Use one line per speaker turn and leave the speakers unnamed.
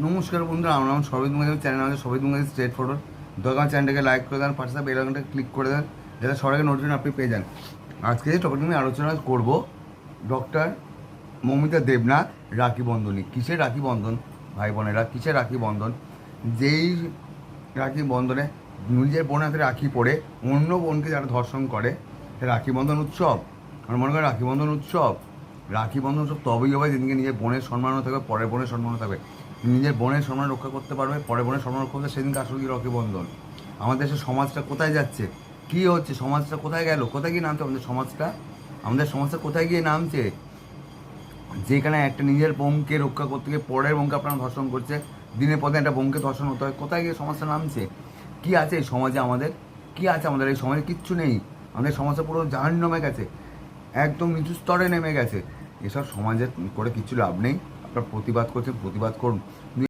নমস্কার বন্ধুরা, আমরা সবাই তোমাদের চ্যানেল আমাদের সবাই তোমাদের স্ট্রেট ফরওয়ার্ড দরকার চ্যানেলটাকে লাইক করে দেন, পাশে বেল আইকনটা ক্লিক করে দেন যাতে সবাইকে নোটিফিকেশন আপনি পেয়ে যান। আজকে যে টপিক নিয়ে আলোচনা করব, ডক্টর মৌমিতা দেবনাথ রাখি বন্ধনী। কিসের রাখি বন্ধন ভাই বোনেরা, কিসের রাখি বন্ধন? যেই রাখি বন্ধনে নিজের বোন হাতে রাখি পরে অন্য বোনকে যারা ধর্ষণ করে, সে রাখি বন্ধন উৎসব। আমরা মনে করি রাখি বন্ধন উৎসব, রাখি বন্ধন উৎসব তবেই হবে যেদিনকে নিজের বোনের সম্মানও থাকবে, পরের বোনের সম্মানও থাকবে। নিজের বোনের সম্মান রক্ষা করতে পারবে, পরের বোনের সম্মান রক্ষা করতে, সেদিনকে আসলে কি রাখি বন্ধন। আমাদের দেশের সমাজটা কোথায় যাচ্ছে, কী হচ্ছে, সমাজটা কোথায় গেল, কোথায় গিয়ে নামছে আমাদের সমাজটা কোথায় গিয়ে নামছে? যেখানে একটা নিজের বোনকে রক্ষা করতে গিয়ে পরের বোনকে আপনারা ধর্ষণ করছে, দিনের পর দিন একটা বোনকে ধর্ষণ হতে হয়, কোথায় গিয়ে সমাজটা নামছে? কী আছে এই সমাজে আমাদের, কী আছে আমাদের এই সমাজে? কিচ্ছু নেই। আমাদের সমাজটা পুরো জাহান্নামে গেছে, একদম নিচু স্তরে নেমে গেছে। এসব সমাজে করে কিচ্ছু লাভ নেই। আপনারা প্রতিবাদ করছেন, প্রতিবাদ করুন।